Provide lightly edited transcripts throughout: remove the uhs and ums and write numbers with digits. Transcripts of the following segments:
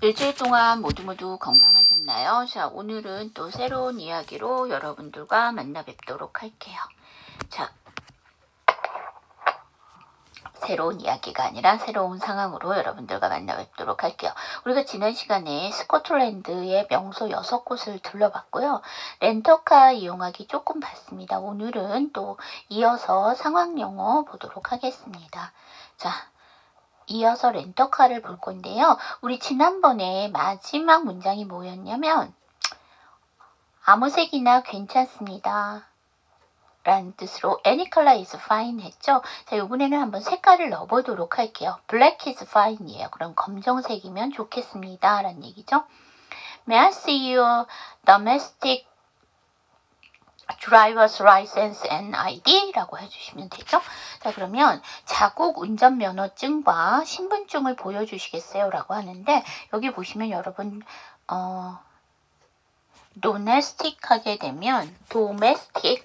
일주일 동안 모두 건강하셨나요? 자, 오늘은 또 새로운 이야기로 여러분들과 만나 뵙도록 할게요. 자, 새로운 이야기가 아니라 새로운 상황으로 여러분들과 만나 뵙도록 할게요. 우리가 지난 시간에 스코틀랜드의 명소 6곳을 둘러봤고요. 렌터카 이용하기 조금 봤습니다. 오늘은 또 이어서 상황 영어 보도록 하겠습니다. 자, 이어서 렌터카를 볼 건데요. 우리 지난번에 마지막 문장이 뭐였냐면 아무 색이나 괜찮습니다 라는 뜻으로 any color is fine 했죠. 자, 이번에는 한번 색깔을 넣어보도록 할게요. black is fine 이에요. 그럼 검정색이면 좋겠습니다 라는 얘기죠. May I see your domestic driver's license and ID 라고 해주시면 되죠. 자, 그러면 자국 운전면허증과 신분증을 보여주시겠어요? 라고 하는데 여기 보시면 여러분 domestic 하게 되면 domestic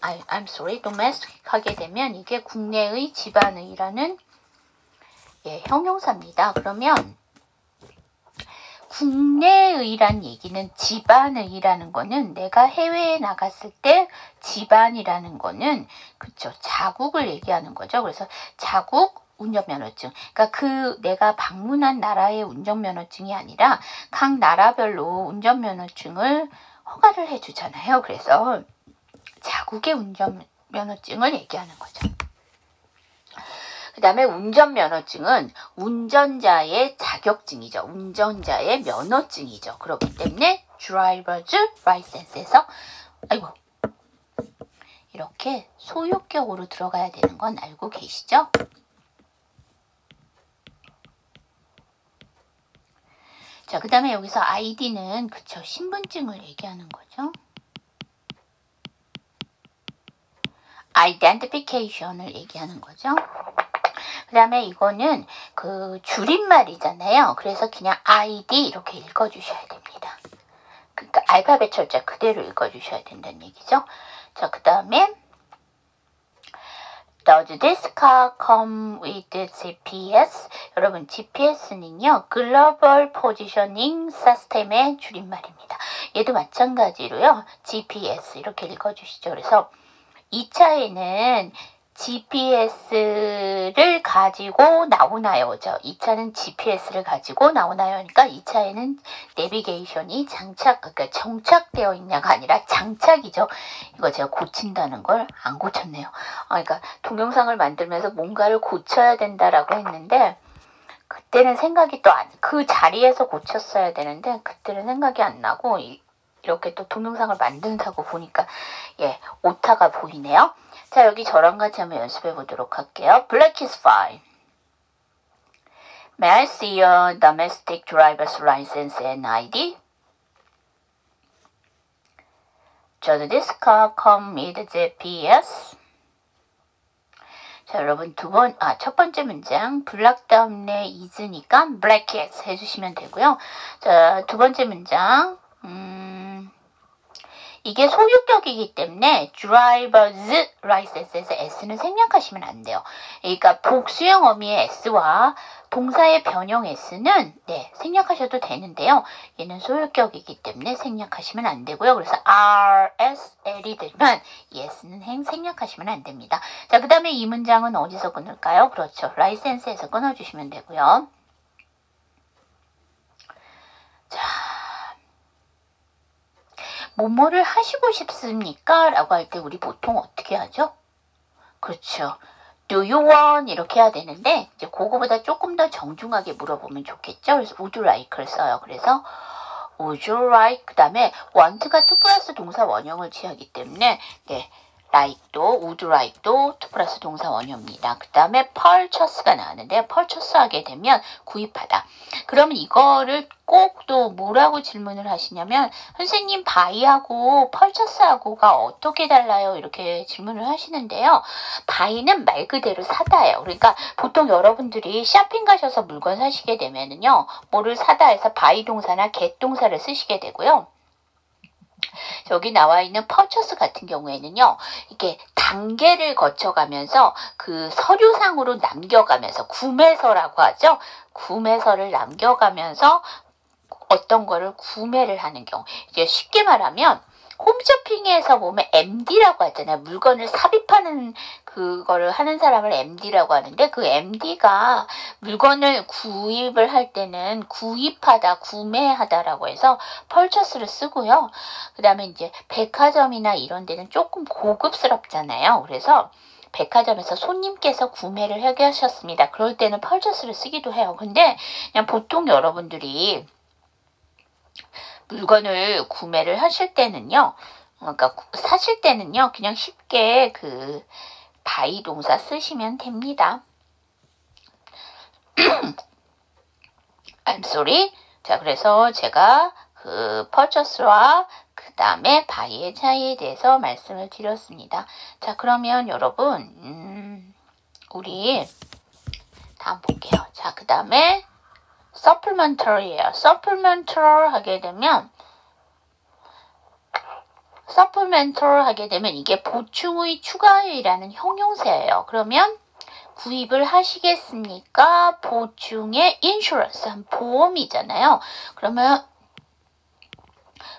하게 되면 이게 국내의 집안의라는 형용사입니다. 그러면 국내의란 얘기는 집안의라는 거는 내가 해외에 나갔을 때 집안이라는 거는 그쵸 자국을 얘기하는 거죠. 그래서 자국 운전면허증. 그러니까 내가 방문한 나라의 운전면허증이 아니라 각 나라별로 운전면허증을 허가를 해주잖아요. 그래서 자국의 운전면허증을 얘기하는 거죠. 그 다음에 운전면허증은 운전자의 자격증이죠. 운전자의 면허증이죠. 그렇기 때문에 driver's license에서 이렇게 소유격으로 들어가야 되는 건 알고 계시죠? 자, 그 다음에 여기서 ID는 그쵸 신분증을 얘기하는 거죠. identification을 얘기하는 거죠. 그 다음에 이거는 그 줄임말이잖아요. 그래서 그냥 ID 이렇게 읽어주셔야 됩니다. 그러니까 알파벳 철자 그대로 읽어주셔야 된다는 얘기죠. 자, 그 다음에 Does this car come with GPS? 여러분 GPS는요 Global Positioning System의 줄임말입니다. 얘도 마찬가지로요 GPS 이렇게 읽어주시죠. 그래서 이 차에는 GPS를 가지고 나오나요? 이 차는 GPS를 가지고 나오나요? 그러니까 이 차에는 내비게이션이 그러니까 정착되어 있냐가 아니라 장착이죠. 이거 제가 고친다는 걸 안 고쳤네요. 그러니까 동영상을 만들면서 뭔가를 고쳐야 된다라고 했는데 그때는 생각이 또 그 자리에서 고쳤어야 되는데 그때는 생각이 안 나고 이렇게 또 동영상을 만든다고 보니까 오타가 보이네요. 자, 여기 저랑 같이 한번 연습해 보도록 할게요. Black is fine. May I see your domestic driver's license and ID? Does this car come with GPS? 자, 여러분 첫 번째 문장 블락 다음에 is니까 black is 해주시면 되고요. 자, 두 번째 문장 이게 소유격이기 때문에 driver's license에서 s는 생략하시면 안 돼요. 그러니까 복수형 어미의 s와 동사의 변형 s는 생략하셔도 되는데요. 얘는 소유격이기 때문에 생략하시면 안 되고요. 그래서 RSL이 되면 s는 생략하시면 안 됩니다. 자, 그 다음에 이 문장은 어디서 끊을까요? 그렇죠. license에서 끊어주시면 되고요. 자, 뭐뭐를 하시고 싶습니까? 라고 할 때 우리 보통 어떻게 하죠? 그렇죠. Do you want? 이렇게 해야 되는데 이제 그거보다 조금 더 정중하게 물어보면 좋겠죠? 그래서 would you like를 써요. 그래서 would you like 그 다음에 want가 to 플러스 동사 원형을 취하기 때문에 like도 would like도 to 플러스 동사 원형입니다. 그 다음에 purchase가 나왔는데 purchase 하게 되면 구입하다. 그러면 이거를 꼭 또 뭐라고 질문을 하시냐면 선생님 buy하고 purchase하고가 어떻게 달라요? 이렇게 질문을 하시는데요. buy는 말 그대로 사다예요. 그러니까 보통 여러분들이 쇼핑 가셔서 물건 사시게 되면은요. 뭐를 사다 해서 buy 동사나 get 동사를 쓰시게 되고요. 여기 나와 있는 purchase 같은 경우에는요. 이게 단계를 거쳐가면서 그 서류상으로 남겨가면서 구매서라고 하죠. 구매서를 남겨가면서 어떤 거를 구매를 하는 경우, 이제 쉽게 말하면 홈쇼핑에서 보면 MD라고 하잖아요. 물건을 삽입하는 그거를 하는 사람을 MD라고 하는데, 그 MD가 물건을 구입을 할 때는 구입하다, 구매하다라고 해서 purchase를 쓰고요. 그 다음에 이제 백화점이나 이런 데는 조금 고급스럽잖아요. 그래서 백화점에서 손님께서 구매를 하게 하셨습니다. 그럴 때는 purchase를 쓰기도 해요. 근데 그냥 보통 여러분들이 물건을 구매를 하실 때는요, 그러니까 사실 때는요, 그냥 쉽게 그 buy 동사 쓰시면 됩니다. I'm sorry. 자, 그래서 제가 그 purchase와 그 다음에 buy의 차이에 대해서 말씀을 드렸습니다. 자, 그러면 여러분, 우리 다음 볼게요. 자, 그 다음에 supplementary예요. supplemental 하게 되면 이게 보충의, 추가의라는 형용사예요. 그러면 구입을 하시겠습니까? 보충의 insurance, 보험이잖아요. 그러면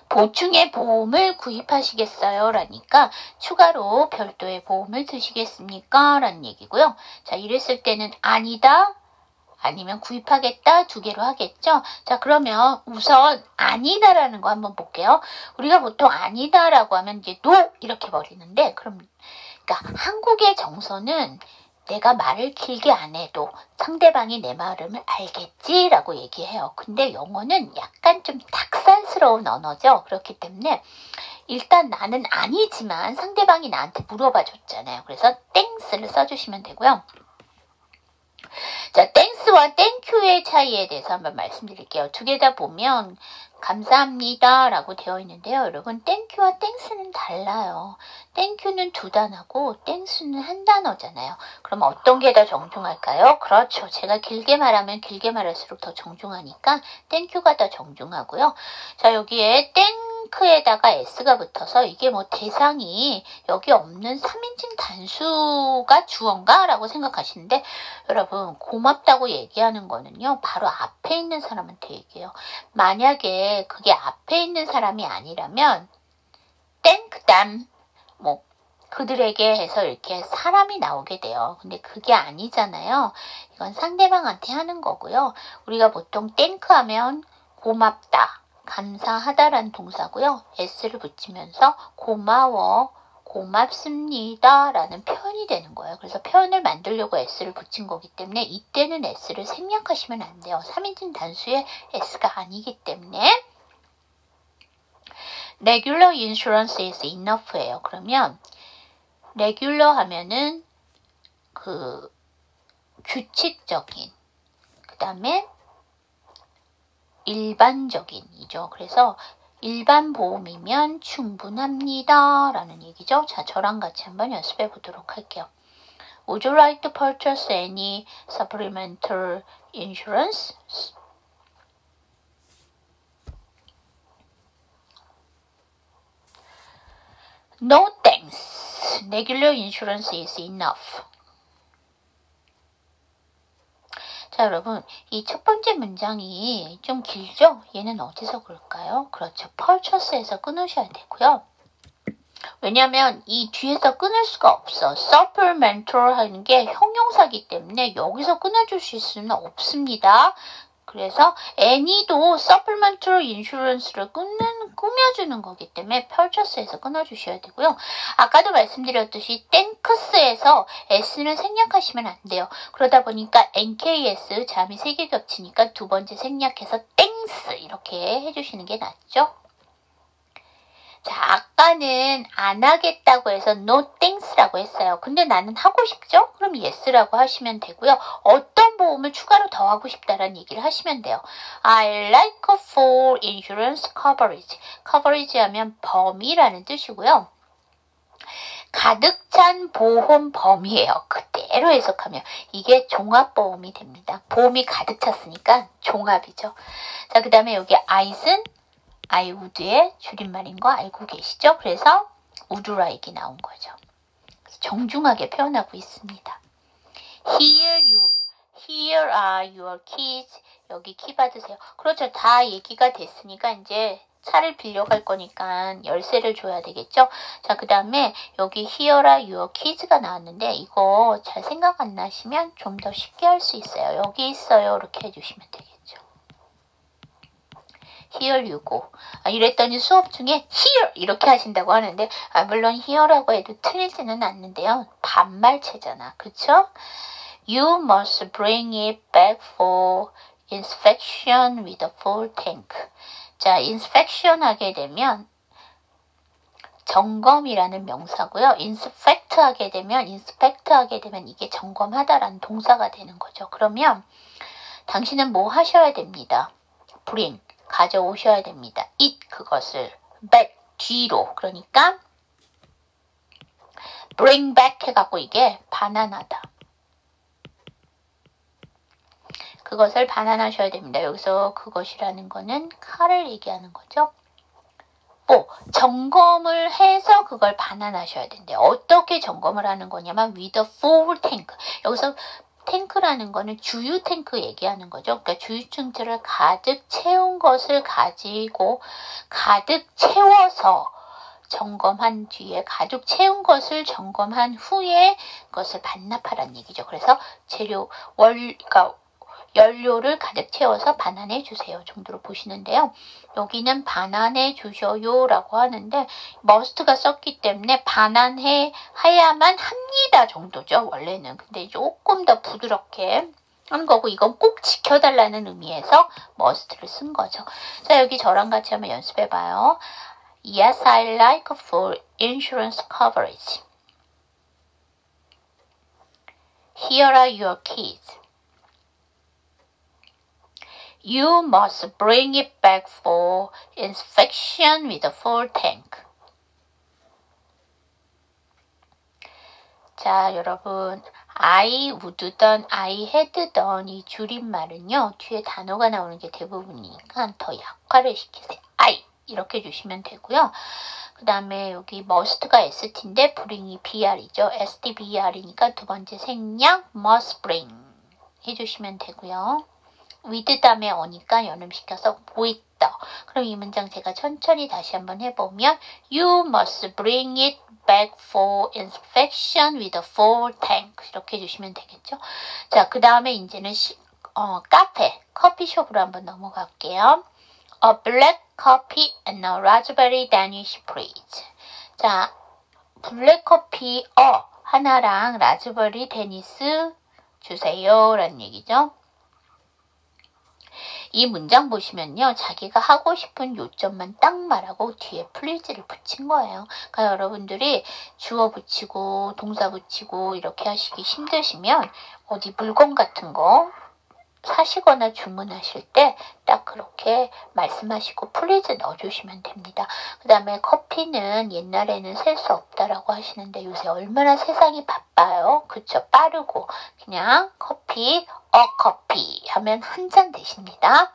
보충의 보험을 구입하시겠어요? 라니까 추가로 별도의 보험을 드시겠습니까? 라는 얘기고요. 자, 이랬을 때는 아니다, 아니면 구입하겠다, 두 개로 하겠죠. 자, 그러면 우선 아니다라는 거 한번 볼게요. 우리가 보통 아니다라고 하면 이제 no 이렇게 버리는데, 그러니까 한국의 정서는 내가 말을 길게 안 해도 상대방이 내 마음을 알겠지라고 얘기해요. 근데 영어는 약간 좀 닭살스러운 언어죠. 그렇기 때문에 일단 나는 아니지만 상대방이 나한테 물어봐 줬잖아요. 그래서 땡스를 써주시면 되고요. 자, 땡스와 땡큐의 차이에 대해서 한번 말씀드릴게요. 두 개 다 보면 감사합니다 라고 되어 있는데요. 여러분, 땡큐와 땡스는 달라요. 땡큐는 두 단어고 땡스는 한 단어잖아요. 그럼 어떤 게 더 정중할까요? 그렇죠. 제가 길게 말하면 길게 말할수록 더 정중하니까 땡큐가 더 정중하고요. 자, 여기에 땡크에다가 s가 붙어서 이게 뭐 대상이 여기 없는 3인칭 단수가 주어인가? 라고 생각하시는데, 여러분, 고맙다고 얘기하는 거는요, 바로 앞에 있는 사람한테 얘기해요. 만약에 그게 앞에 있는 사람이 아니라면 thank them, 뭐 그들에게 해서 이렇게 사람이 나오게 돼요. 근데 그게 아니잖아요. 이건 상대방한테 하는 거고요. 우리가 보통 thank 하면 고맙다, 감사하다라는 동사고요. s를 붙이면서 고마워, 고맙습니다 라는 표현이 되는 거예요. 그래서 표현을 만들려고 s를 붙인 거기 때문에 이때는 s를 생략하시면 안 돼요. 3인칭 단수에 s가 아니기 때문에. regular insurance is enough예요. 그러면 regular 하면은 그 규칙적인, 그 다음에 일반적인이죠. 그래서 일반 보험이면 충분합니다 라는 얘기죠. 자, 저랑 같이 한번 연습해 보도록 할게요. Would you like to purchase any supplemental insurance? No thanks. Regular insurance is enough. 자, 여러분, 이 첫 번째 문장이 좀 길죠? 얘는 어디서 그럴까요? 그렇죠. purchase에서 끊으셔야 되고요. 왜냐하면 이 뒤에서 끊을 수가 없어. supplemental 하는 게 형용사기 때문에 여기서 끊어주실 수는 없습니다. 그래서 any도 supplemental insurance를 꾸며주는 거기 때문에 purchase에서 끊어주셔야 되고요. 아까도 말씀드렸듯이 thanks에서 s는 생략하시면 안 돼요. 그러다 보니까 nks 자음이 3개 겹치니까 두 번째 생략해서 thanks 이렇게 해주시는 게 낫죠. 자, 아까는 안 하겠다고 해서 no thanks라고 했어요. 근데 나는 하고 싶죠? 그럼 yes라고 하시면 되고요. 어떤 보험을 추가로 더 하고 싶다라는 얘기를 하시면 돼요. I like for insurance coverage. coverage 하면 범위라는 뜻이고요. 가득 찬 보험 범위예요. 그대로 해석하면 이게 종합보험이 됩니다. 보험이 가득 찼으니까 종합이죠. 자, 그 다음에 여기 I는 I would의 줄임말인 거 알고 계시죠? 그래서 would like이 나온 거죠. 정중하게 표현하고 있습니다. Here are your keys. 여기 키 받으세요. 그렇죠. 다 얘기가 됐으니까 이제 차를 빌려갈 거니까 열쇠를 줘야 되겠죠. 자, 그 다음에 여기 Here are your keys가 나왔는데 이거 잘 생각 안 나시면 좀 더 쉽게 할 수 있어요. 여기 있어요. 이렇게 해주시면 되겠죠. Here you go. 이랬더니 수업 중에 here 이렇게 하신다고 하는데 물론 here라고 해도 틀리지는 않는데요. 반말체잖아. 그쵸? You must bring it back for inspection with a full tank. 자, inspection 하게 되면 점검이라는 명사고요. inspect 하게 되면 이게 점검하다라는 동사가 되는 거죠. 그러면 당신은 뭐 하셔야 됩니다. bring, 가져오셔야 됩니다. it, 그것을 back, 뒤로. 그러니까 bring back 해갖고 이게 반환하다. 그것을 반환하셔야 됩니다. 여기서 그것이라는 거는 칼을 얘기하는 거죠. 점검을 해서 그걸 반환하셔야 된대요. 어떻게 점검을 하는 거냐면 with a full tank. 여기서 탱크라는 거는 주유 탱크 얘기하는 거죠. 그러니까 주유증들을 가득 채운 것을 가지고 가득 채워서 점검한 뒤에 가득 채운 것을 점검한 후에 그것을 반납하라는 얘기죠. 그래서 그러니까 연료를 가득 채워서 반환해 주세요 정도로 보시는데요. 여기는 반환해 주셔요 라고 하는데 must가 썼기 때문에 반환해야만 합니다 정도죠. 원래는. 근데 조금 더 부드럽게 한 거고 이건 꼭 지켜달라는 의미에서 must를 쓴 거죠. 자, 여기 저랑 같이 한번 연습해 봐요. Yes, I like full insurance coverage. Here are your keys. You must bring it back for inspection with a full tank. 자, 여러분, I would done, I had done 이 줄임말은요. 뒤에 단어가 나오는 게 대부분이니까 더 약화를 시키세요. I 이렇게 주시면 되고요. 그 다음에 여기 must가 ST인데 bring이 BR이죠. STBR이니까 두 번째 생략 must bring 해주시면 되고요. with 다음에 어니까 연음시켜서 with the. 그럼 이 문장 제가 천천히 다시 한번 해보면 You must bring it back for inspection with a full tank. 이렇게 해주시면 되겠죠. 자, 그 다음에 이제는 카페, 커피숍으로 한번 넘어갈게요. A black coffee and a raspberry Danish please. 자, 블랙커피 하나랑 라즈베리 데니스 주세요 라는 얘기죠. 이 문장 보시면요. 자기가 하고 싶은 요점만 딱 말하고 뒤에 please를 붙인 거예요. 그러니까 여러분들이 주어 붙이고 동사 붙이고 이렇게 하시기 힘드시면 어디 물건 같은 거 사시거나 주문하실 때 딱 그렇게 말씀하시고 please 넣어주시면 됩니다. 그 다음에 커피는 옛날에는 셀 수 없다라고 하시는데 요새 얼마나 세상이 바빠요. 그쵸? 빠르고 그냥 커피, 커피 하면 한 잔 되십니다.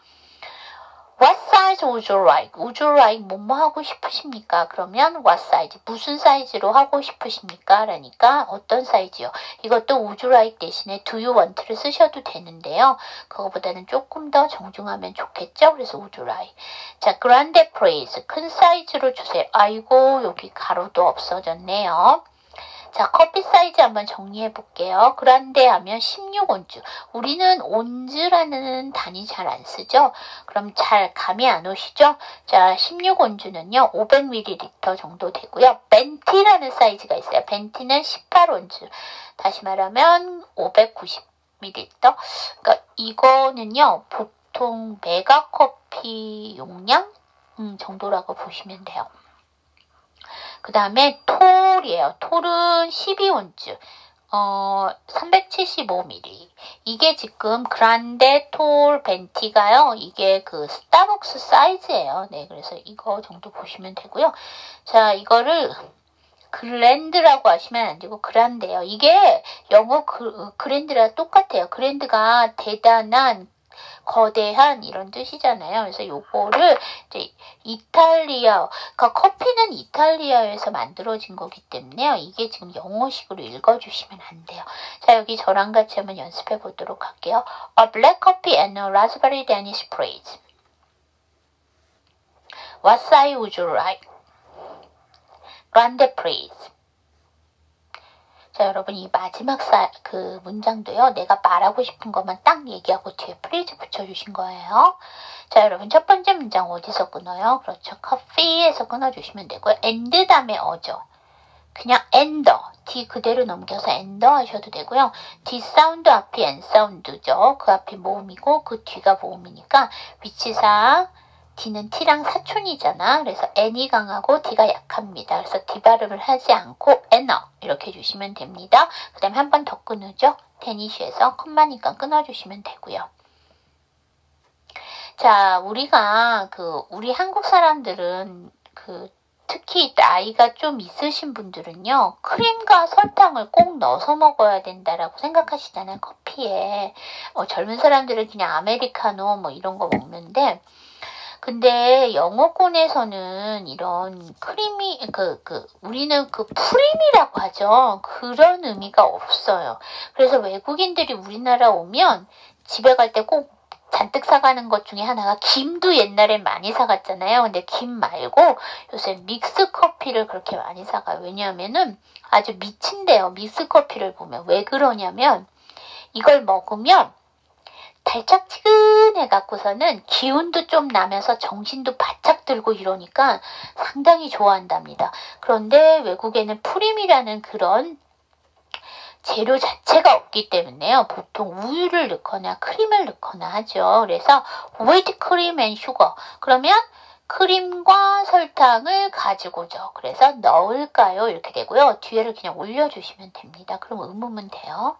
What size would you like? Would you like 뭐뭐 하고 싶으십니까? 그러면 what size? 무슨 사이즈로 하고 싶으십니까? 라니까 어떤 사이즈요? 이것도 would you like 대신에 do you want를 쓰셔도 되는데요. 그거보다는 조금 더 정중하면 좋겠죠? 그래서 would you like. 자, grande please. 큰 사이즈로 주세요. 아이고, 여기 가로도 없어졌네요. 자, 커피 사이즈 한번 정리해 볼게요. 그란데 하면 16온즈. 우리는 온즈라는 단위 잘 안 쓰죠? 그럼 잘 감이 안 오시죠? 자, 16온즈는요, 500ml 정도 되고요. 벤티라는 사이즈가 있어요. 벤티는 18온즈. 다시 말하면 590ml. 그러니까 이거는요, 보통 메가 커피 용량 정도라고 보시면 돼요. 그 다음에 톨이에요. 톨은 12온즈, 375ml. 이게 지금 그란데 톨 벤티가요. 이게 그 스타벅스 사이즈예요. 네, 그래서 이거 정도 보시면 되고요. 자, 이거를 그랜드라고 하시면 안 되고 그란데요. 이게 영어 그랜드랑 똑같아요. 그랜드가 대단한 거대한 이런 뜻이잖아요. 그래서 요거를 이제 이탈리아, 그러니까 커피는 이탈리아에서 만들어진 거기 때문에요. 이게 지금 영어식으로 읽어주시면 안 돼요. 자, 여기 저랑 같이 한번 연습해 보도록 할게요. A black coffee and a raspberry Danish praise. What size would you like? Grande please. 자, 여러분 이 마지막 그 문장도요. 내가 말하고 싶은 것만 딱 얘기하고 뒤에 please 붙여주신 거예요. 자, 여러분 첫 번째 문장 어디서 끊어요? 그렇죠. 커피에서 끊어주시면 되고요. and 다음에 어죠. 그냥 and, D 그대로 넘겨서 and 하셔도 되고요. D 사운드 앞이 N 사운드죠. 그 앞이 모음이고 그 뒤가 모음이니까 위치상 D는 T랑 사촌이잖아. 그래서 N이 강하고 D가 약합니다. 그래서 D 발음을 하지 않고 N어 이렇게 해주시면 됩니다. 그 다음에 한 번 더 끊으죠. 데니쉬에서 컴마니까 끊어주시면 되고요. 자, 우리가 우리 한국 사람들은 특히 나이가 좀 있으신 분들은요. 크림과 설탕을 꼭 넣어서 먹어야 된다라고 생각하시잖아요. 커피에. 젊은 사람들은 그냥 아메리카노 뭐 이런 거 먹는데 근데 영어권에서는 이런 크림이 우리는 프림이라고 하죠. 그런 의미가 없어요. 그래서 외국인들이 우리나라 오면 집에 갈 때 꼭 잔뜩 사가는 것 중에 하나가 김도 옛날에 많이 사갔잖아요. 근데 김 말고 요새 믹스 커피를 그렇게 많이 사가요. 왜냐하면은 아주 미친대요. 믹스 커피를 보면. 왜 그러냐면 이걸 먹으면 달짝지근해 갖고서는 기운도 좀 나면서 정신도 바짝 들고 이러니까 상당히 좋아한답니다. 그런데 외국에는 프림이라는 그런 재료 자체가 없기 때문에요. 보통 우유를 넣거나 크림을 넣거나 하죠. 그래서 with cream and sugar. 그러면 크림과 설탕을 가지고죠. 그래서 넣을까요? 이렇게 되고요. 뒤에를 그냥 올려주시면 됩니다. 그럼 의문문 돼요.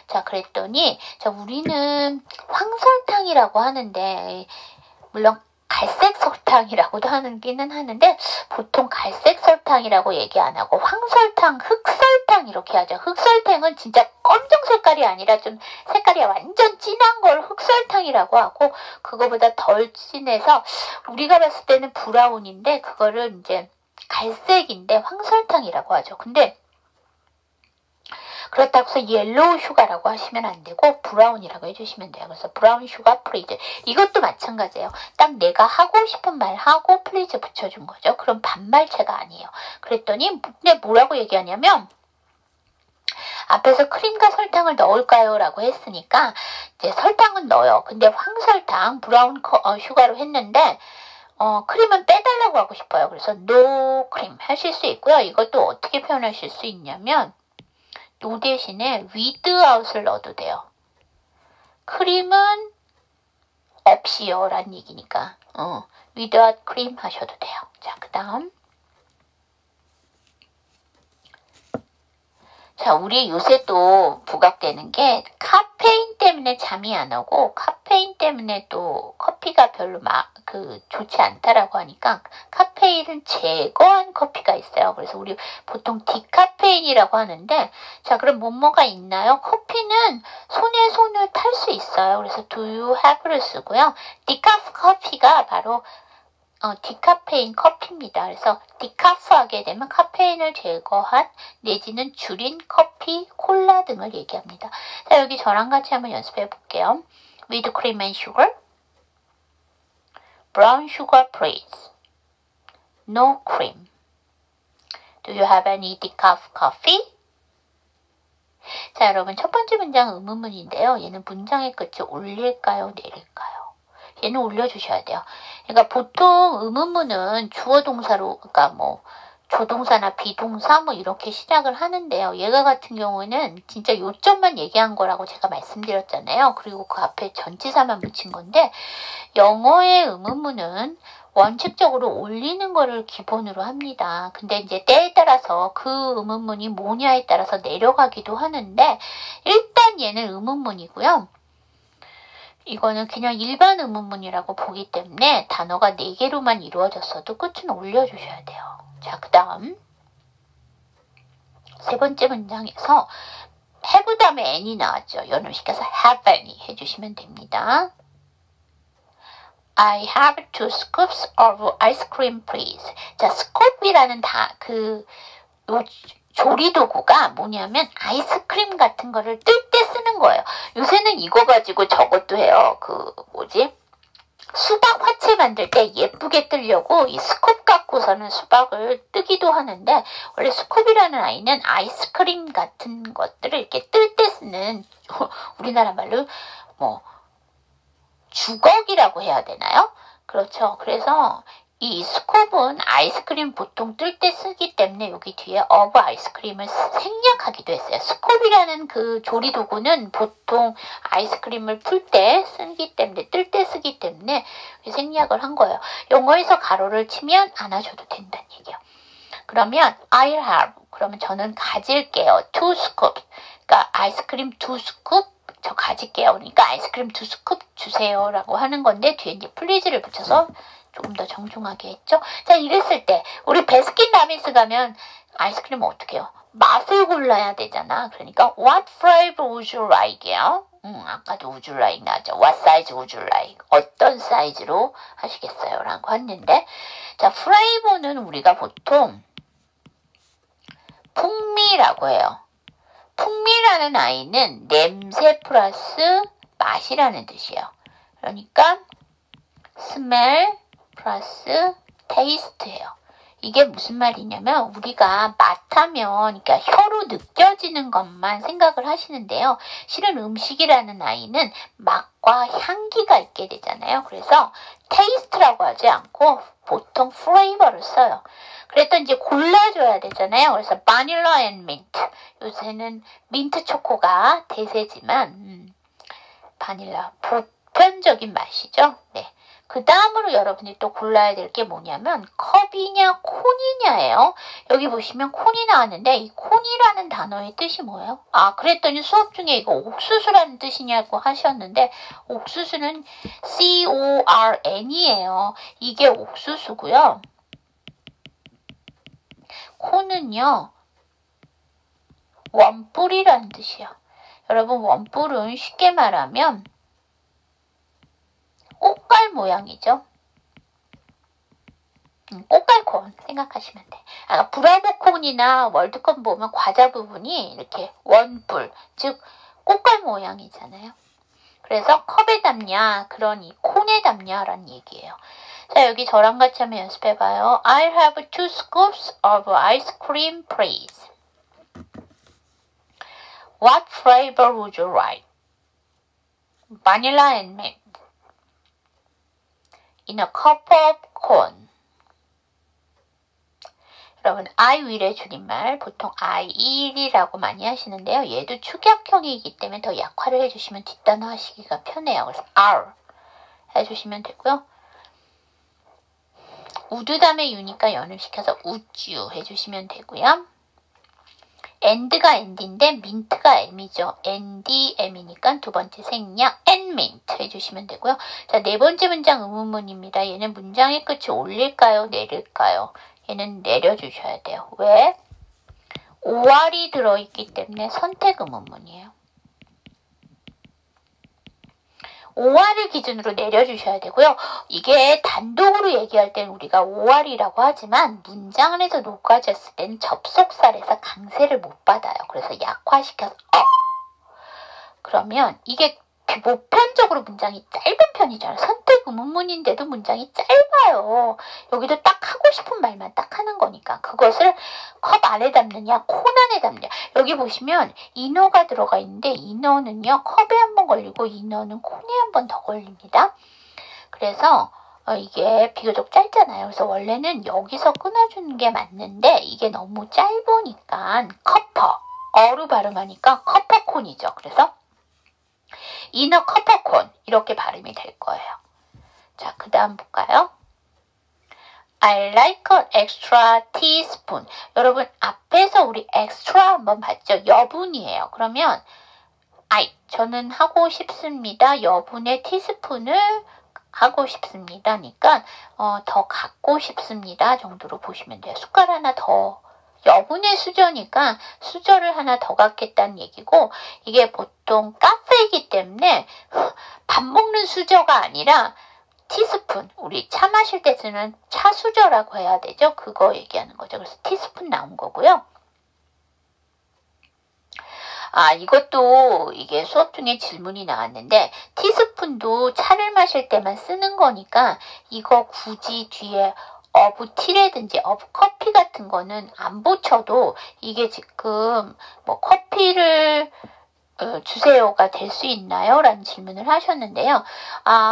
자, 그랬더니 자, 우리는 황설탕이라고 하는데 물론 갈색 설탕이라고도 하기는 하는데 보통 갈색 설탕이라고 얘기 안 하고 황설탕, 흑설탕 이렇게 하죠. 흑설탕은 진짜 검정 색깔이 아니라 좀 색깔이 완전 진한 걸 흑설탕이라고 하고 그거보다 덜 진해서 우리가 봤을 때는 브라운인데 그거를 이제 갈색인데 황설탕이라고 하죠. 근데 그렇다고 해서 옐로우 슈가라고 하시면 안 되고 브라운이라고 해주시면 돼요. 그래서 브라운 슈가 플리즈. 이것도 마찬가지예요. 딱 내가 하고 싶은 말 하고 플리즈 붙여준 거죠. 그럼 반말체가 아니에요. 그랬더니 근데 뭐라고 얘기하냐면 앞에서 크림과 설탕을 넣을까요? 라고 했으니까 이제 설탕은 넣어요. 근데 황설탕 브라운 슈가로 했는데 크림은 빼달라고 하고 싶어요. 그래서 no 크림 하실 수 있고요. 이것도 어떻게 표현하실 수 있냐면 노 대신에 without을 넣어도 돼요. 크림은 없이요 라는 얘기니까 without cream 하셔도 돼요. 자, 그 다음 자, 우리 요새 또 부각되는 게 카페인 때문에 잠이 안 오고 카페인 때문에 또 커피가 별로 좋지 않다라고 하니까 카페인은 제거한 커피가 있어요. 그래서 우리 보통 디카페인이라고 하는데 자, 그럼 뭐가 있나요? 커피는 손에 손을 탈 수 있어요. 그래서 do you have를 쓰고요. 디카프 커피가 바로 디카페인 커피입니다. 그래서 디카프 하게 되면 카페인을 제거한 내지는 줄인 커피, 콜라 등을 얘기합니다. 자, 여기 저랑 같이 한번 연습해 볼게요. With cream and sugar, brown sugar please, no cream. Do you have any decaf coffee? 자, 여러분 첫 번째 문장은 의문문인데요. 얘는 문장의 끝을 올릴까요? 내릴까요? 얘는 올려주셔야 돼요. 그러니까 보통 의문문은 주어 동사로, 그러니까 뭐 조동사나 비동사 뭐 이렇게 시작을 하는데요. 얘가 같은 경우는 진짜 요점만 얘기한 거라고 제가 말씀드렸잖아요. 그리고 그 앞에 전치사만 붙인 건데 영어의 의문문은 원칙적으로 올리는 거를 기본으로 합니다. 근데 이제 때에 따라서 그 의문문이 뭐냐에 따라서 내려가기도 하는데 일단 얘는 의문문이고요. 이거는 그냥 일반 의문문이라고 보기 때문에 단어가 4개로만 이루어졌어도 끝은 올려주셔야 돼요. 자, 그 다음 세 번째 문장에서 have 다음에 any 나왔죠. 연음시켜서 have any 해주시면 됩니다. I have 2 scoops of ice cream, please. 자, scoop이라는 조리도구가 뭐냐면 아이스크림 같은 거를 뜰 때 쓰는 거예요. 요새는 이거 가지고 저것도 해요. 수박 화채 만들 때 예쁘게 뜨려고 이 스쿱 갖고서는 수박을 뜨기도 하는데, 원래 스쿱이라는 아이는 아이스크림 같은 것들을 이렇게 뜰 때 쓰는, 우리나라 말로 주걱이라고 해야 되나요? 그렇죠. 그래서 이 스쿱은 아이스크림 보통 뜰 때 쓰기 때문에 여기 뒤에 of 아이스크림을 생략하기도 했어요. 스쿱이라는 그 조리도구는 보통 아이스크림을 풀 때 쓰기 때문에, 뜰 때 쓰기 때문에 생략을 한 거예요. 영어에서 가로를 치면 안 하셔도 된다는 얘기예요. 그러면 I'll have, 그러면 저는 가질게요. 2 scoops. 그러니까 아이스크림 2 scoop 저 가질게요. 그러니까 아이스크림 2 스쿱 주세요 라고 하는 건데, 뒤에 이제 please를 붙여서 조금 더 정중하게 했죠. 자, 이랬을 때 우리 베스킨라빈스 가면 아이스크림 어떻게 해요? 맛을 골라야 되잖아. 그러니까 what flavor would you like이요? 아까도 would you like 나왔죠. what size would you like? 어떤 사이즈로 하시겠어요? 라고 했는데, 자, flavor는 우리가 보통 풍미라고 해요. 풍미라는 아이는 냄새 플러스 맛이라는 뜻이에요. 그러니까 smell 플러스 taste예요. 이게 무슨 말이냐면, 우리가 맛하면 그러니까 혀로 느껴지는 것만 생각을 하시는데요. 실은 음식이라는 아이는 맛과 향기가 있게 되잖아요. 그래서 taste라고 하지 않고 보통 flavor를 써요. 그랬더니 이제 골라줘야 되잖아요. 그래서 바닐라 앤 민트. 요새는 민트 초코가 대세지만 바닐라 보편적인 맛이죠. 네. 그 다음으로 여러분이 또 골라야 될 게 뭐냐면 컵이냐 콘이냐예요. 여기 보시면 콘이 나왔는데, 이 콘이라는 단어의 뜻이 뭐예요? 아, 그랬더니 수업 중에 이거 옥수수라는 뜻이냐고 하셨는데, 옥수수는 CORN이에요. 이게 옥수수고요. 콘은요, 원뿔이라는 뜻이에요. 여러분, 원뿔은 쉽게 말하면 꽃갈 모양이죠. 꽃갈콘 생각하시면 돼. 브라보콘이나 월드컵 보면 과자 부분이 이렇게 원뿔, 즉 꽃갈 모양이잖아요. 그래서 컵에 담냐, 그러니 콘에 담냐라는 얘기예요. 자, 여기 저랑 같이 한번 연습해봐요. I'll have 2 scoops of ice cream, please. What flavor would you like? Vanilla and mint. In a cup of corn. 여러분, I will의 줄임말 보통 I will이라고 많이 하시는데요. 얘도 축약형이기 때문에 더 약화를 해주시면 뒷단어 하시기가 편해요. 그래서 R 해주시면 되고요. 우드 다음에 유니까 연음시켜서 우쭈 해주시면 되고요. and가 and인데 민트가 m이죠. and, m이니까 두 번째 생략 and mint 해주시면 되고요. 자, 네 번째 문장 의문문입니다. 얘는 문장의 끝이 올릴까요? 내릴까요? 얘는 내려주셔야 돼요. 왜? OR이 들어있기 때문에 선택 의문문이에요. OR을 기준으로 내려주셔야 되고요. 이게 단독으로 얘기할 때는 우리가 OR이라고 하지만 문장 안에서 녹아졌을 때는 접속사에서 강세를 못 받아요. 그래서 약화시켜서 그러면 이게 보편적으로 문장이 짧은 편이잖아요. 선택 의문문인데도 문장이 짧아요. 여기도 딱 하고 싶은 말만 딱 하는 거니까 그것을 컵 안에 담느냐 콘 안에 담느냐. 여기 보시면 이너가 들어가 있는데 이너는요 컵에 한 번 걸리고 이너는 콘에 한 번 더 걸립니다. 그래서 이게 비교적 짧잖아요. 그래서 원래는 여기서 끊어주는 게 맞는데 이게 너무 짧으니까 커퍼 어로 발음하니까 커퍼콘이죠. 그래서 이너 커퍼콘 이렇게 발음이 될 거예요. 자, 그 다음 볼까요? I like an extra teaspoon. 여러분 앞에서 우리 extra 한번 봤죠? 여분이에요. 그러면 저는 하고 싶습니다. 여분의 티스푼을 하고 싶습니다. 그러니까 더 갖고 싶습니다 정도로 보시면 돼요. 숟갈 하나 더 여분의 수저니까 수저를 하나 더 갖겠다는 얘기고, 이게 보통 카페이기 때문에 밥 먹는 수저가 아니라 티스푼, 우리 차 마실 때 쓰는 차수저라고 해야 되죠? 그거 얘기하는 거죠. 그래서 티스푼 나온 거고요. 이것도 이게 수업 중에 질문이 나왔는데 티스푼도 차를 마실 때만 쓰는 거니까 이거 굳이 뒤에 of te라든지 of 커피 같은 거는 안 붙여도 이게 지금 뭐 커피를 주세요가 될 수 있나요? 라는 질문을 하셨는데요.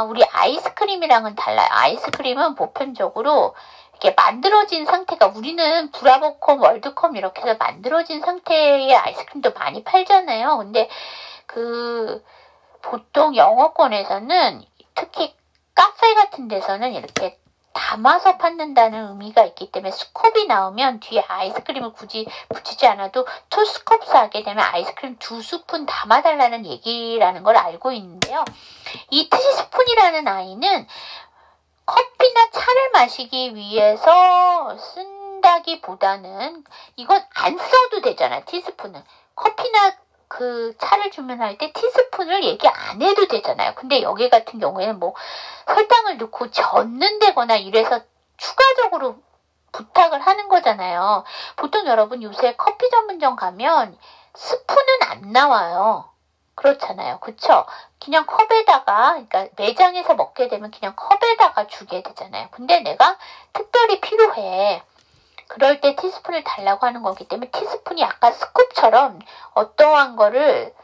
우리 아이스크림이랑은 달라요. 아이스크림은 보편적으로 이렇게 만들어진 상태가, 우리는 브라보컴, 월드컴 이렇게 해서 만들어진 상태의 아이스크림도 많이 팔잖아요. 근데 보통 영어권에서는 특히 카페 같은 데서는 이렇게 담아서 판는다는 의미가 있기 때문에 스쿱이 나오면 뒤에 아이스크림을 굳이 붙이지 않아도 2스쿱 사게 되면 아이스크림 2스푼 담아달라는 얘기라는 걸 알고 있는데요. 이 티스푼이라는 아이는 커피나 차를 마시기 위해서 쓴다기보다는 이건 안 써도 되잖아요. 티스푼은. 커피나 차를 주문할 때 티스푼을 얘기 안 해도 되잖아요. 근데 여기 같은 경우에는 뭐 설탕을 넣고 젓는다거나 이래서 추가적으로 부탁을 하는 거잖아요. 보통 여러분 요새 커피 전문점 가면 스푼은 안 나와요. 그렇잖아요. 그쵸? 그냥 컵에다가, 그러니까 매장에서 먹게 되면 그냥 컵에다가 주게 되잖아요. 근데 내가 특별히 필요해. 그럴 때 티스푼을 달라고 하는 거기 때문에 티스푼이 아까 스쿱처럼 어떠한 거를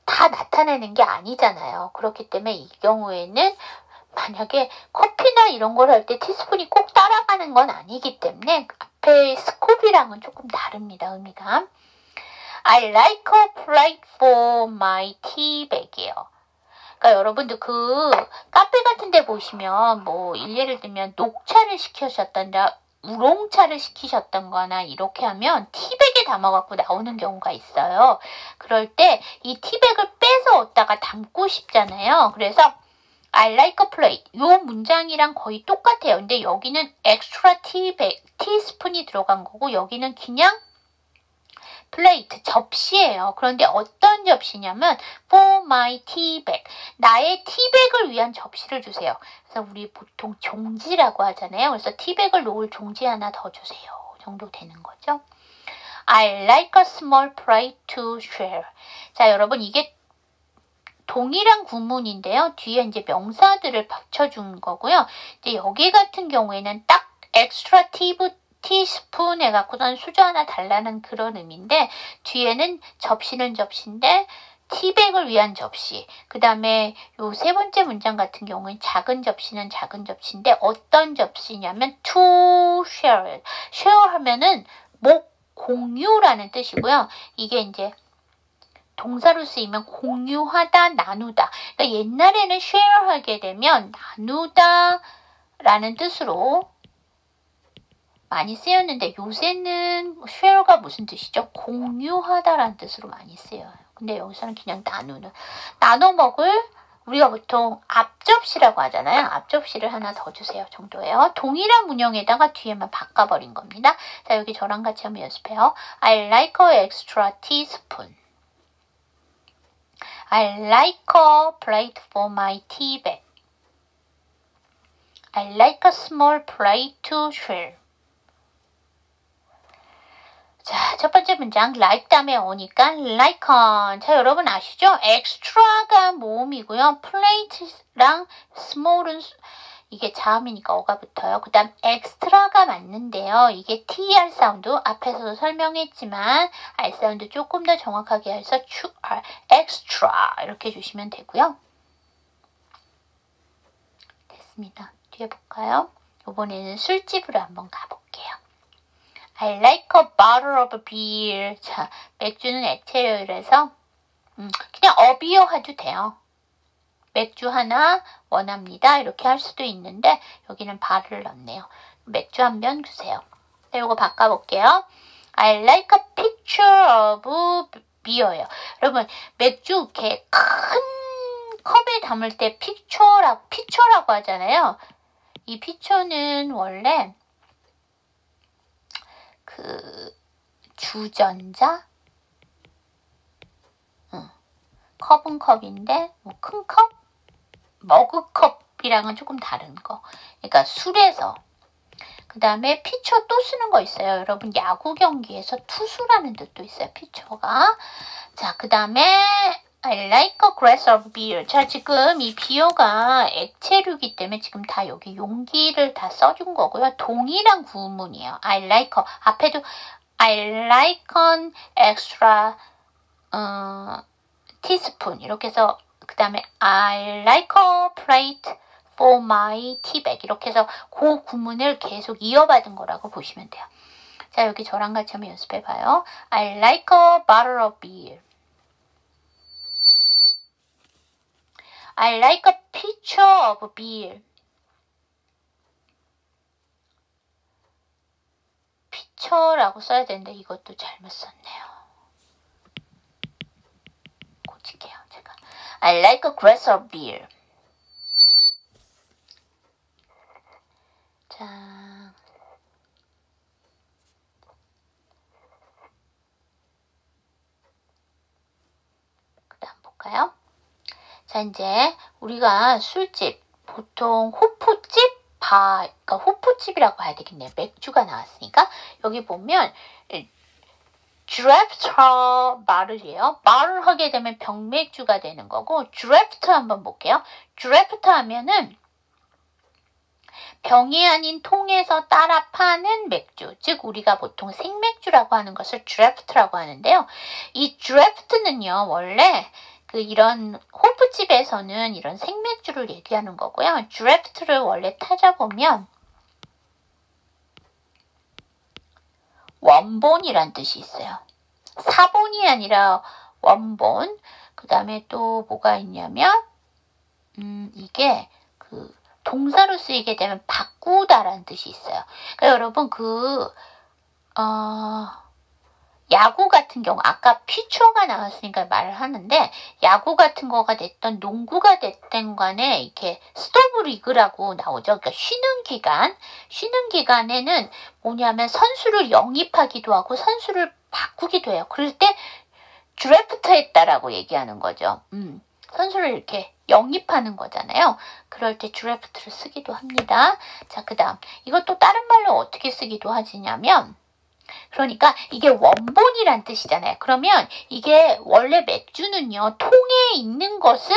다 나타내는 게 아니잖아요. 그렇기 때문에 이 경우에는 만약에 커피나 이런 걸 할 때 티스푼이 꼭 따라가는 건 아니기 때문에 앞에 스쿱이랑은 조금 다릅니다. 의미가. I like a plate for my tea bag이에요. 그러니까 여러분들 카페 같은 데 보시면 뭐 예를 들면 녹차를 시키셨던가 우롱차를 시키셨던거나 이렇게 하면 티백에 담아갖고 나오는 경우가 있어요. 그럴 때 이 티백을 빼서 어디다가 담고 싶잖아요. 그래서 I like a plate. 요 문장이랑 거의 똑같아요. 근데 여기는 extra 티스푼이 들어간 거고 여기는 그냥 플레이트, 접시예요. 그런데 어떤 접시냐면 for my tea bag. 나의 티백을 위한 접시를 주세요. 그래서 우리 보통 종지라고 하잖아요. 그래서 티백을 놓을 종지 하나 더 주세요. 정도 되는 거죠. I like a small plate to share. 자, 여러분 이게 동일한 구문인데요. 뒤에 이제 명사들을 받쳐준 거고요. 이제 여기 같은 경우에는 딱 extra 티스푼 해갖고선 수저 하나 달라는 그런 의미인데 뒤에는 접시는 접시인데 티백을 위한 접시. 그 다음에 요 세 번째 문장 같은 경우는 작은 접시는 작은 접시인데 어떤 접시냐면 to share. share 하면은 공유라는 뜻이고요. 이게 이제 동사로 쓰이면 공유하다, 나누다. 그러니까 옛날에는 share 하게 되면 나누다 라는 뜻으로 많이 쓰였는데 요새는 share가 무슨 뜻이죠? 공유하다라는 뜻으로 많이 쓰여요. 근데 여기서는 그냥 나눠 먹을, 우리가 보통 앞접시라고 하잖아요. 앞접시를 하나 더 주세요 정도예요. 동일한 문형에다가 뒤에만 바꿔버린 겁니다. 자, 여기 저랑 같이 한번 연습해요. I like a extra teaspoon. I like a plate for my tea bag. I like a small plate to share. 자, 첫 번째 문장 like 다음에 오니까 like on. 자, 여러분 아시죠? extra가 모음이고요. plate랑 small은 이게 자음이니까 어가 붙어요. 그 다음 extra가 맞는데요. 이게 TR 사운드 앞에서도 설명했지만 R 사운드 조금 더 정확하게 해서 extra 이렇게 해주시면 되고요. 됐습니다. 뒤에 볼까요? 이번에는 술집으로 한번 가볼게요. I like a bottle of beer. 자, 맥주는 액체여이라서 그냥 a beer 해도 돼요. 맥주 하나 원합니다. 이렇게 할 수도 있는데 여기는 bar를 넣네요. 맥주 한 병 주세요. 자, 이거 바꿔볼게요. I like a picture of beer예요. 여러분 맥주 이렇게 큰 컵에 담을 때 피처라고 하잖아요. 이 피처는 원래 주전자? 컵은 컵인데 뭐 큰 컵? 머그컵 이랑은 조금 다른 거. 그러니까 술에서. 그 다음에 피처 또 쓰는 거 있어요. 여러분 야구 경기에서 투수라는 뜻도 있어요. 피처가. 자, 그 다음에 I like a glass of beer. 자, 지금 이 beer가 액체류이기 때문에 지금 다 여기 용기를 다 써준 거고요. 동일한 구문이에요. I like a. 앞에도 I like an extra teaspoon. 이렇게 해서 그 다음에 I like a plate for my tea bag. 이렇게 해서 그 구문을 계속 이어받은 거라고 보시면 돼요. 자, 여기 저랑 같이 한번 연습해봐요. I like a bottle of beer. I like a pitcher of beer. pitcher라고 써야 되는데 이것도 잘못 썼네요. 고칠게요, 제가. I like a glass of beer. 자, 그 다음 볼까요? 자, 이제 우리가 술집, 보통 호프집, 그러니까 호프집이라고 봐야 되겠네요. 맥주가 나왔으니까. 여기 보면 드래프트 바를이에요. 바를 하게 되면 병맥주가 되는 거고, 드래프트 한번 볼게요. 드래프트 하면은 병이 아닌 통에서 따라 파는 맥주, 즉 우리가 보통 생맥주라고 하는 것을 드래프트라고 하는데요. 이 드래프트는요, 원래 이런 호프집에서는 이런 생맥주를 얘기하는 거고요. 드래프트를 원래 찾아보면 원본이란 뜻이 있어요. 사본이 아니라 원본. 그 다음에 또 뭐가 있냐면 이게 동사로 쓰이게 되면 바꾸다라는 뜻이 있어요. 그러니까 여러분 야구 같은 경우 아까 피처가 나왔으니까 말을 하는데 야구 같은 거가 됐던 농구가 됐든 간에 이렇게 스토브 리그라고 나오죠. 그러니까 쉬는 기간에는 뭐냐면 선수를 영입하기도 하고 선수를 바꾸기도 해요. 그럴 때 드래프트 했다라고 얘기하는 거죠. 선수를 이렇게 영입하는 거잖아요. 그럴 때 드래프트를 쓰기도 합니다. 자, 그 다음 이것도 다른 말로 어떻게 쓰기도 하지냐면 그러니까 이게 원본이란 뜻이잖아요. 그러면 이게 원래 맥주는요. 통에 있는 것을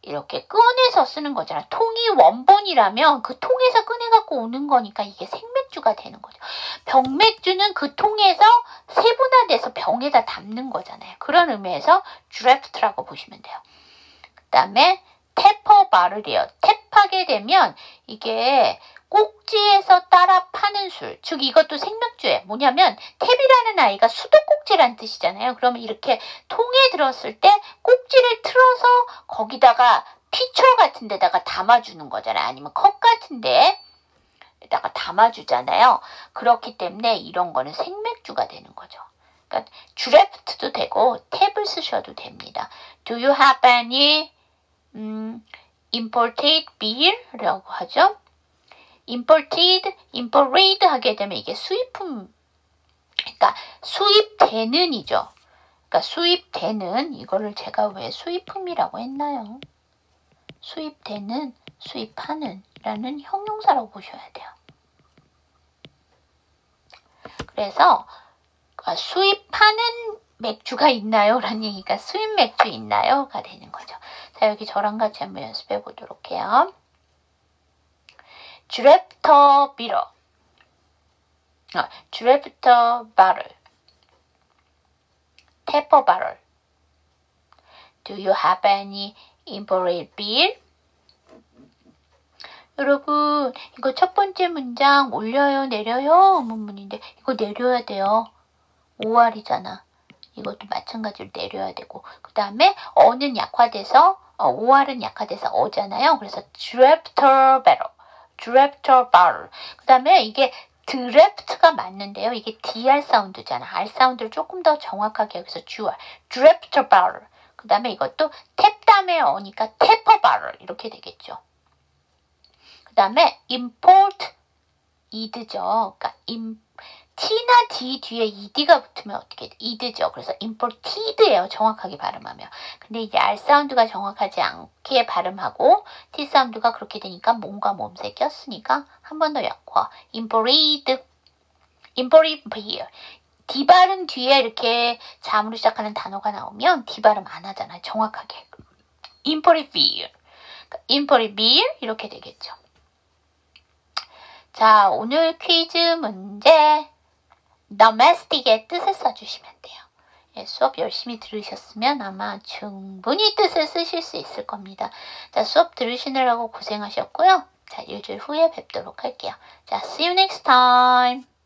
이렇게 꺼내서 쓰는 거잖아요. 통이 원본이라면 그 통에서 꺼내갖고 오는 거니까 이게 생맥주가 되는 거죠. 병맥주는 그 통에서 세분화돼서 병에다 담는 거잖아요. 그런 의미에서 드래프트라고 보시면 돼요. 그 다음에 탭퍼 바를이에요. 탭하게 되면 이게 꼭지에서 따라 파는 술, 즉 이것도 생맥주예요. 뭐냐면 탭이라는 아이가 수도꼭지란 뜻이잖아요. 그러면 이렇게 통에 들었을 때 꼭지를 틀어서 거기다가 피처 같은 데다가 담아주는 거잖아요. 아니면 컵 같은 데다가 담아주잖아요. 그렇기 때문에 이런 거는 생맥주가 되는 거죠. 그러니까 드래프트도 되고 탭을 쓰셔도 됩니다. Do you have any imported beer?라고 하죠. imported 하게 되면 이게 수입품, 그러니까 수입되는이죠. 그러니까 수입되는, 이거를 제가 왜 수입품이라고 했나요? 수입되는, 수입하는 라는 형용사라고 보셔야 돼요. 그래서 수입하는 맥주가 있나요? 라는 얘기가 수입 맥주 있나요? 가 되는 거죠. 자, 여기 저랑 같이 한번 연습해 보도록 해요. 드래프터 비러, 드래프터 바럴, 탭퍼 바럴. Do you have any imported beer? 여러분, 이거 첫 번째 문장 올려요, 내려요? 의문문인데 이거 내려야 돼요. 5할이잖아. 이것도 마찬가지로 내려야 되고, 그 다음에 어는 약화돼서 5할은 약화돼서 어잖아요. 그래서 드래프터 바럴, 드래프터 바럴. 그 다음에 이게 드래프트가 맞는데요. 이게 DR 사운드잖아. R 사운드를 조금 더 정확하게 여기서 주어. 드래프터 바럴. 그 다음에 이것도 탭 다음에 어니까 탭퍼 바럴 이렇게 되겠죠. 그 다음에 import id죠. 그러니까 t나 d 뒤에 ed가 붙으면 어떻게 돼? ed죠. 그래서 imported예요. 정확하게 발음하면. 근데 이제 r 사운드가 정확하지 않게 발음하고 t 사운드가 그렇게 되니까 몸과 몸새 꼈으니까 한 번 더 엮어. imported, imported beer. D 발음 뒤에 이렇게 자음으로 시작하는 단어가 나오면 D 발음 안 하잖아요. 정확하게. imported beer. imported beer 이렇게 되겠죠. 자, 오늘 퀴즈 문제 domestic의 뜻을 써주시면 돼요. 예, 수업 열심히 들으셨으면 아마 충분히 뜻을 쓰실 수 있을 겁니다. 자, 수업 들으시느라고 고생하셨고요. 자, 일주일 후에 뵙도록 할게요. 자, see you next time.